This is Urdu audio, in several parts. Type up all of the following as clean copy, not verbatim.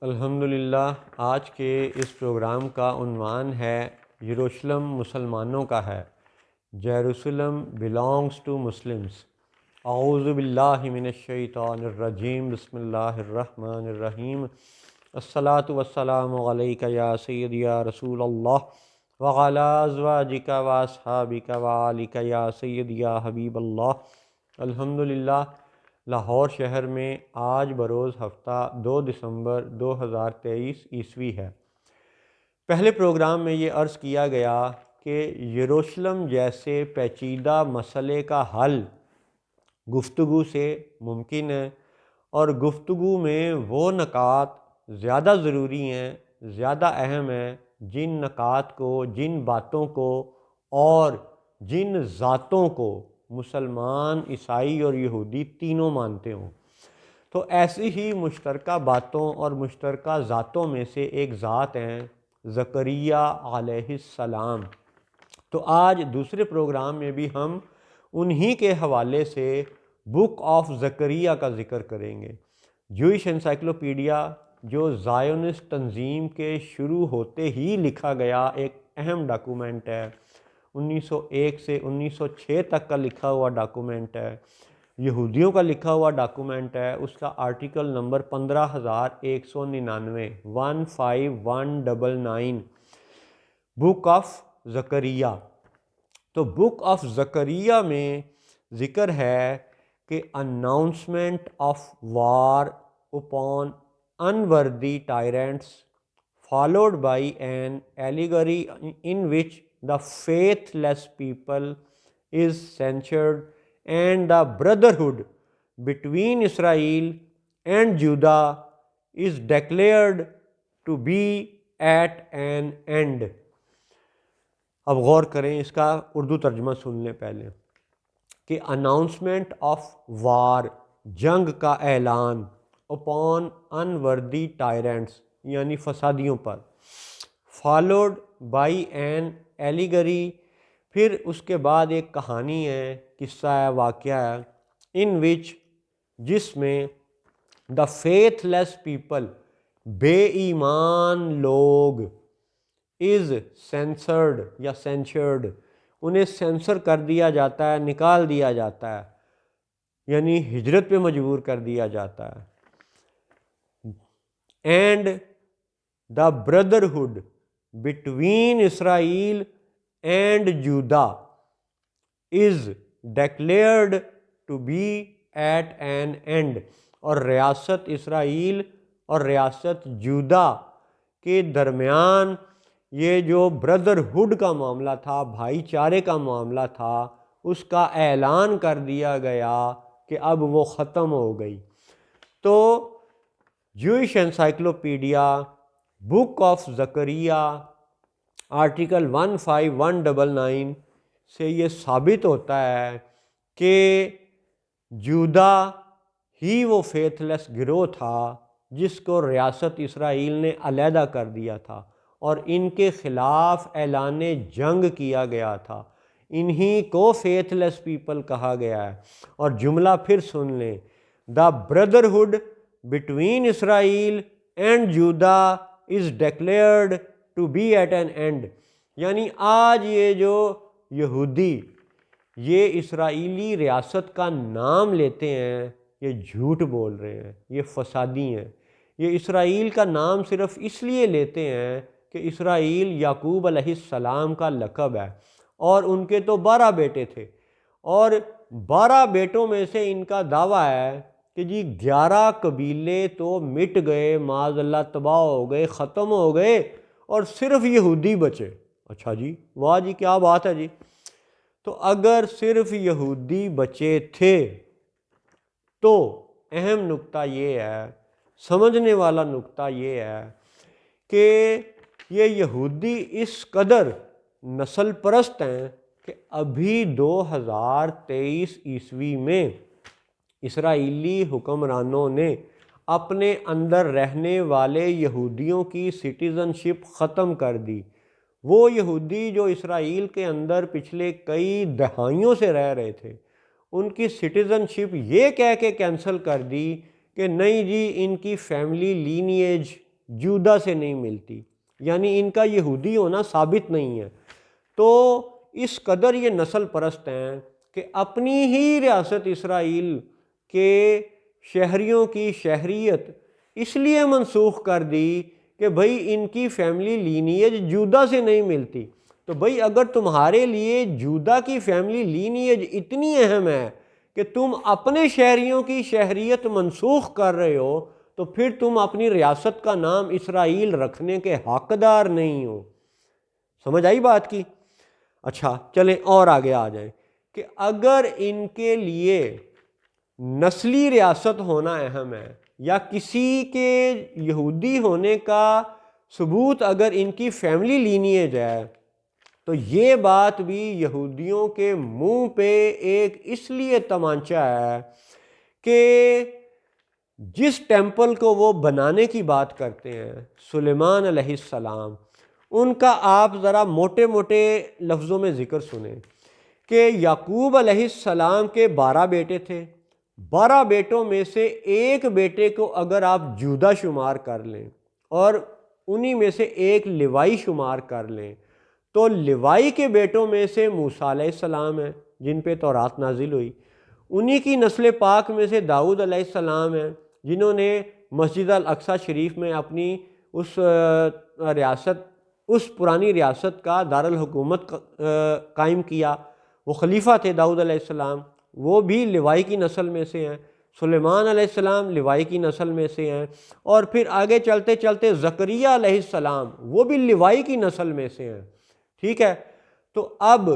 الحمدللہ آج کے اس پروگرام کا عنوان ہے یروشلم مسلمانوں کا ہے، جیروسلم belongs to Muslims۔ اعوذ باللہ من الشیطان الرجیم، بسم اللہ الرحمن الرحیم۔ الصلاۃ والسلام علیک یا سیدی یا رسول اللہ وعلی ازواجک و اصحابک و آلک یا سیدی یا حبیب اللہ۔ الحمدللہ لاہور شہر میں آج بروز ہفتہ 2 دسمبر 2023 عیسوی ہے۔ پہلے پروگرام میں یہ عرض کیا گیا کہ یروشلم جیسے پیچیدہ مسئلے کا حل گفتگو سے ممکن ہے، اور گفتگو میں وہ نکات زیادہ ضروری ہیں، زیادہ اہم ہیں، جن نکات کو، جن باتوں کو اور جن ذاتوں کو مسلمان، عیسائی اور یہودی تینوں مانتے ہوں۔ تو ایسی ہی مشترکہ باتوں اور مشترکہ ذاتوں میں سے ایک ذات ہیں زکریا علیہ السلام۔ تو آج دوسرے پروگرام میں بھی ہم انہی کے حوالے سے بک آف زکریا کا ذکر کریں گے۔ جوئش انسائکلوپیڈیا جو زائونسٹ تنظیم کے شروع ہوتے ہی لکھا گیا ایک اہم ڈاکومنٹ ہے، 1901 سے 1906 تک کا لکھا ہوا ڈاکومنٹ ہے، یہودیوں کا لکھا ہوا ڈاکومنٹ ہے۔ اس کا آرٹیکل نمبر 15199 15199 بک آف زکریا۔ تو بک آف زکریا میں ذکر ہے کہ announcement of war upon unworthy tyrants followed by an allegory in which the faithless people is censured and the brotherhood between Israel and Judah is declared to be at an end۔ اب غور کریں، اس کا اردو ترجمہ سن لیں پہلے کہ اناؤنسمنٹ آف وار، جنگ کا اعلان، اپون unworthy tyrants یعنی فسادیوں پر، followed by an allegory، پھر اس کے بعد ایک کہانی ہے، قصہ ہے، واقعہ ہے، in which جس میں the faithless people بے ایمان لوگ is censored یا censured، انہیں سینسر کر دیا جاتا ہے، نکال دیا جاتا ہے، یعنی ہجرت پہ مجبور کر دیا جاتا ہے۔ And the brotherhood between Israel and Judah is declared to be at an end، اور ریاست اسرائیل اور ریاست جودا کے درمیان یہ جو بردرہڈ کا معاملہ تھا، بھائی چارے کا معاملہ تھا، اس کا اعلان کر دیا گیا کہ اب وہ ختم ہو گئی۔ تو جوئش انسائکلوپیڈیا بک آف زکریا آرٹیکل 15199 سے یہ ثابت ہوتا ہے کہ جودا ہی وہ فیتھ لیس گروہ تھا جس کو ریاست اسرائیل نے علیحدہ کر دیا تھا، اور ان کے خلاف اعلان جنگ کیا گیا تھا، انہی کو فیتھ لیس پیپل کہا گیا ہے۔ اور جملہ پھر سن لیں، the brotherhood between Israel and Judah is declared to be at an end, یعنی آج یہ جو یہودی یہ اسرائیلی ریاست کا نام لیتے ہیں، یہ جھوٹ بول رہے ہیں، یہ فسادی ہیں۔ یہ اسرائیل کا نام صرف اس لیے لیتے ہیں کہ اسرائیل یعقوب علیہ السلام کا لقب ہے، اور ان کے تو 12 بیٹے تھے، اور 12 بیٹوں میں سے ان کا دعویٰ ہے کہ جی 11 قبیلے تو مٹ گئے، معاذ اللہ تباہ ہو گئے، ختم ہو گئے، اور صرف یہودی بچے۔ اچھا جی، واہ جی، کیا بات ہے جی۔ تو اگر صرف یہودی بچے تھے تو اہم نقطہ یہ ہے، سمجھنے والا نقطہ یہ ہے کہ یہ یہودی اس قدر نسل پرست ہیں کہ ابھی 2023 عیسوی میں اسرائیلی حکمرانوں نے اپنے اندر رہنے والے یہودیوں کی سٹیزن شپ ختم کر دی۔ وہ یہودی جو اسرائیل کے اندر پچھلے کئی دہائیوں سے رہ رہے تھے، ان کی سٹیزن شپ یہ کہہ کے کینسل کر دی کہ نہیں جی ان کی فیملی لینیج جودا سے نہیں ملتی، یعنی ان کا یہودی ہونا ثابت نہیں ہے۔ تو اس قدر یہ نسل پرست ہیں کہ اپنی ہی ریاست اسرائیل کے شہریوں کی شہریت اس لیے منسوخ کر دی کہ بھئی ان کی فیملی لینیج جودا سے نہیں ملتی۔ تو بھئی اگر تمہارے لیے جودا کی فیملی لینیج اتنی اہم ہے کہ تم اپنے شہریوں کی شہریت منسوخ کر رہے ہو، تو پھر تم اپنی ریاست کا نام اسرائیل رکھنے کے حقدار نہیں ہو۔ سمجھ آئی بات کی؟ اچھا چلیں اور آگے آ جائیں کہ اگر ان کے لیے نسلی ریاست ہونا اہم ہے یا کسی کے یہودی ہونے کا ثبوت اگر ان کی فیملی لینیج ہے، تو یہ بات بھی یہودیوں کے منہ پہ ایک اس لیے تمانچہ ہے کہ جس ٹیمپل کو وہ بنانے کی بات کرتے ہیں سلیمان علیہ السلام، ان کا آپ ذرا موٹے موٹے لفظوں میں ذکر سنیں کہ یعقوب علیہ السلام کے 12 بیٹے تھے، 12 بیٹوں میں سے ایک بیٹے کو اگر آپ جودا شمار کر لیں اور انہی میں سے ایک لیوائی شمار کر لیں، تو لیوائی کے بیٹوں میں سے موسیٰ علیہ السلام ہیں جن پہ تورات نازل ہوئی، انہی کی نسل پاک میں سے داؤد علیہ السلام ہیں جنہوں نے مسجد الاقصی شریف میں اپنی اس پرانی ریاست کا دارالحکومت قائم کیا۔ وہ خلیفہ تھے داؤد علیہ السلام، وہ بھی لیوائی کی نسل میں سے ہیں۔ سلیمان علیہ السلام لیوائی کی نسل میں سے ہیں، اور پھر آگے چلتے چلتے زکریہ علیہ السلام وہ بھی لیوائی کی نسل میں سے ہیں۔ ٹھیک ہے، تو اب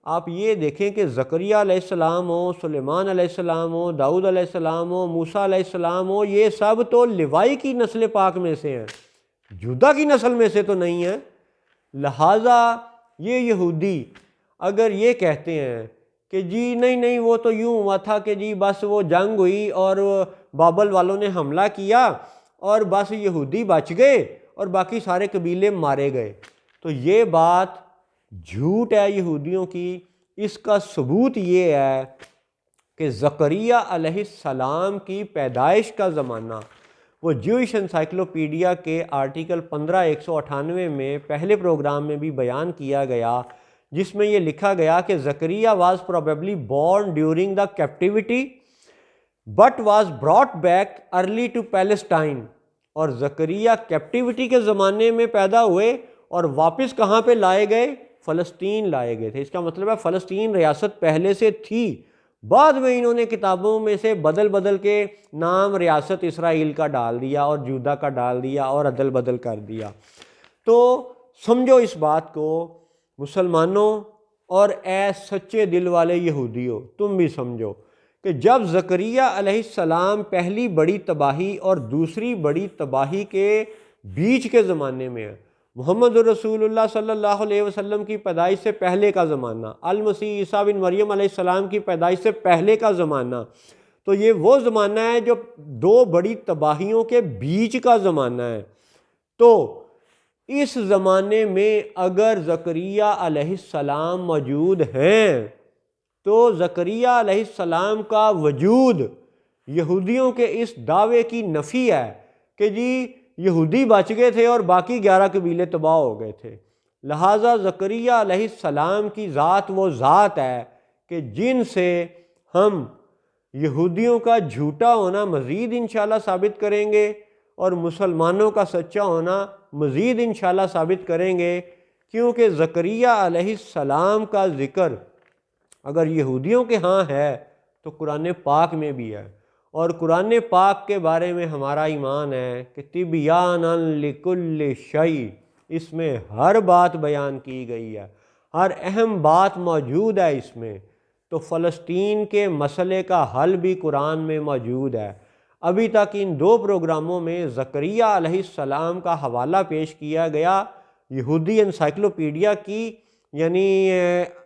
آپ یہ دیکھیں کہ زکریہ علیہ السلام ہو، سلیمان علیہ السلام ہو، داؤد علیہ السلام ہو، موسیٰ علیہ السلام ہو، یہ سب تو لیوائی کی نسل پاک میں سے ہیں، جودا کی نسل میں سے تو نہیں ہیں۔ لہٰذا یہ یہودی اگر یہ کہتے ہیں کہ جی نہیں وہ تو یوں ہوا تھا کہ جی بس وہ جنگ ہوئی اور بابل والوں نے حملہ کیا اور بس یہودی بچ گئے اور باقی سارے قبیلے مارے گئے، تو یہ بات جھوٹ ہے یہودیوں کی۔ اس کا ثبوت یہ ہے کہ زکریہ علیہ السلام کی پیدائش کا زمانہ وہ جوئش انسائکلوپیڈیا کے آرٹیکل 15/198 میں پہلے پروگرام میں بھی بیان کیا گیا، جس میں یہ لکھا گیا کہ زکریہ was probably born during the captivity but was brought back early to Palestine، اور زکریہ کیپٹیوٹی کے زمانے میں پیدا ہوئے اور واپس کہاں پہ لائے گئے؟ فلسطین لائے گئے تھے۔ اس کا مطلب ہے فلسطین ریاست پہلے سے تھی، بعد میں انہوں نے کتابوں میں سے بدل بدل کے نام ریاست اسرائیل کا ڈال دیا اور جودا کا ڈال دیا اور عدل بدل کر دیا۔ تو سمجھو اس بات کو مسلمانوں اور اے سچے دل والے یہودیوں، تم بھی سمجھو کہ جب زکریہ علیہ السلام پہلی بڑی تباہی اور دوسری بڑی تباہی کے بیچ کے زمانے میں ہے، محمد رسول اللہ صلی اللہ علیہ وسلم کی پیدائش سے پہلے کا زمانہ، المسیح عیسیٰ بن مریم علیہ السلام کی پیدائش سے پہلے کا زمانہ، تو یہ وہ زمانہ ہے جو دو بڑی تباہیوں کے بیچ کا زمانہ ہے۔ تو اس زمانے میں اگر زکریہ علیہ السلام موجود ہیں تو زکریہ علیہ السلام کا وجود یہودیوں کے اس دعوے کی نفی ہے کہ جی یہودی بچ گئے تھے اور باقی 11 قبیلے تباہ ہو گئے تھے۔ لہٰذا زکریہ علیہ السلام کی ذات وہ ذات ہے کہ جن سے ہم یہودیوں کا جھوٹا ہونا مزید انشاءاللہ ثابت کریں گے اور مسلمانوں کا سچا ہونا مزید انشاءاللہ ثابت کریں گے، کیونکہ زکریہ علیہ السلام کا ذکر اگر یہودیوں کے ہاں ہے تو قرآن پاک میں بھی ہے، اور قرآن پاک کے بارے میں ہمارا ایمان ہے کہ تبیانا لکل شیء، اس میں ہر بات بیان کی گئی ہے، ہر اہم بات موجود ہے اس میں۔ تو فلسطین کے مسئلے کا حل بھی قرآن میں موجود ہے۔ ابھی تک ان 2 پروگراموں میں زکریہ علیہ السلام کا حوالہ پیش کیا گیا یہودی انسائکلوپیڈیا کی یعنی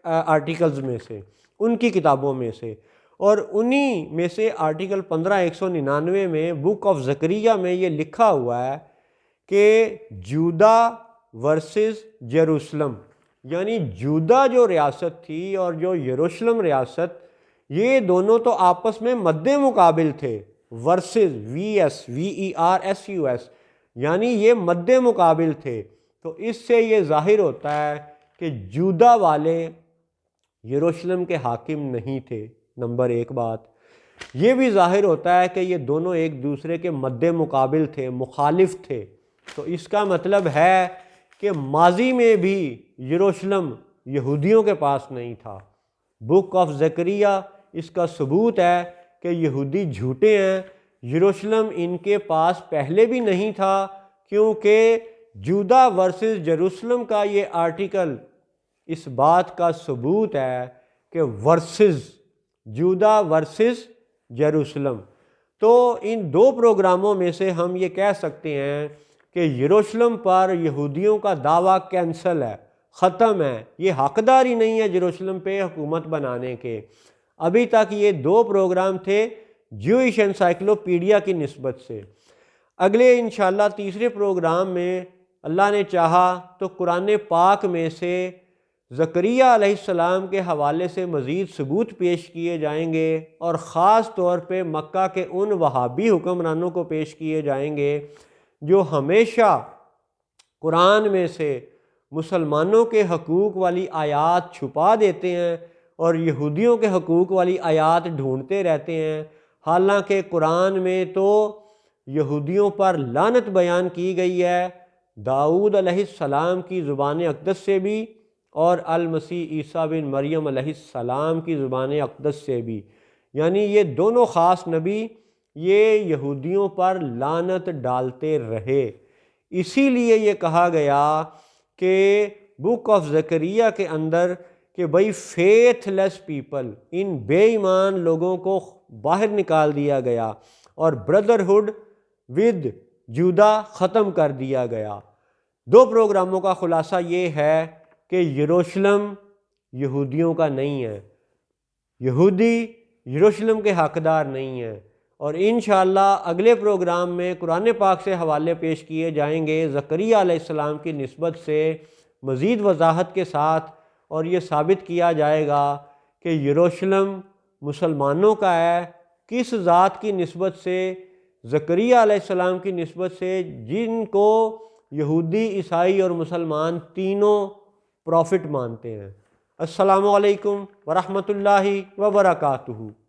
آرٹیکلز میں سے، ان کی کتابوں میں سے، اور انہی میں سے آرٹیکل 15/199 میں بک آف زکریا میں یہ لکھا ہوا ہے کہ جودا ورسز یروشلم، یعنی جودا جو ریاست تھی اور جو یروشلم ریاست، یہ دونوں تو آپس میں مد مقابل تھے، ورسز VERSUS، یعنی یہ مد مقابل تھے۔ تو اس سے یہ ظاہر ہوتا ہے کہ جودا والے یروشلم کے حاکم نہیں تھے، نمبر ایک بات۔ یہ بھی ظاہر ہوتا ہے کہ یہ دونوں ایک دوسرے کے مد مقابل تھے، مخالف تھے۔ تو اس کا مطلب ہے کہ ماضی میں بھی یروشلم یہودیوں کے پاس نہیں تھا۔ بک آف زکریا اس کا ثبوت ہے کہ یہودی جھوٹے ہیں، یروشلم ان کے پاس پہلے بھی نہیں تھا، کیونکہ جودا ورسز یروشلم کا یہ آرٹیکل اس بات کا ثبوت ہے کہ ورسز، جودا ورسز یروشلم۔ تو ان دو پروگراموں میں سے ہم یہ کہہ سکتے ہیں کہ یروشلم پر یہودیوں کا دعویٰ کینسل ہے، ختم ہے، یہ حقدار ہی نہیں ہے یروشلم پہ حکومت بنانے کے۔ ابھی تک یہ دو پروگرام تھے جوئش انسائکلوپیڈیا کی نسبت سے۔ اگلے انشاءاللہ تیسرے پروگرام میں اللہ نے چاہا تو قرآن پاک میں سے زکریہ علیہ السلام کے حوالے سے مزید ثبوت پیش کیے جائیں گے، اور خاص طور پہ مکہ کے ان وہابی حکمرانوں کو پیش کیے جائیں گے جو ہمیشہ قرآن میں سے مسلمانوں کے حقوق والی آیات چھپا دیتے ہیں اور یہودیوں کے حقوق والی آیات ڈھونڈتے رہتے ہیں، حالانکہ قرآن میں تو یہودیوں پر لعنت بیان کی گئی ہے، داؤد علیہ السلام کی زبان اقدس سے بھی اور المسیح عیسیٰ بن مریم علیہ السلام کی زبان اقدس سے بھی۔ یعنی یہ دونوں خاص نبی یہ یہودیوں پر لعنت ڈالتے رہے۔ اسی لیے یہ کہا گیا کہ بک آف زکریا کے اندر کہ بھئی فیتھ لیس پیپل، ان بے ایمان لوگوں کو باہر نکال دیا گیا اور بردرہڈ ود جودا ختم کر دیا گیا۔ دو پروگراموں کا خلاصہ یہ ہے کہ یروشلم یہودیوں کا نہیں ہے، یہودی یروشلم کے حقدار نہیں ہیں، اور انشاءاللہ اگلے پروگرام میں قرآن پاک سے حوالے پیش کیے جائیں گے زکریا علیہ السلام کی نسبت سے مزید وضاحت کے ساتھ، اور یہ ثابت کیا جائے گا کہ یروشلم مسلمانوں کا ہے، کس ذات کی نسبت سے؟ زکریا علیہ السلام کی نسبت سے، جن کو یہودی، عیسائی اور مسلمان تینوں پروفٹ مانتے ہیں۔ السلام علیکم ورحمۃ اللہ وبرکاتہ۔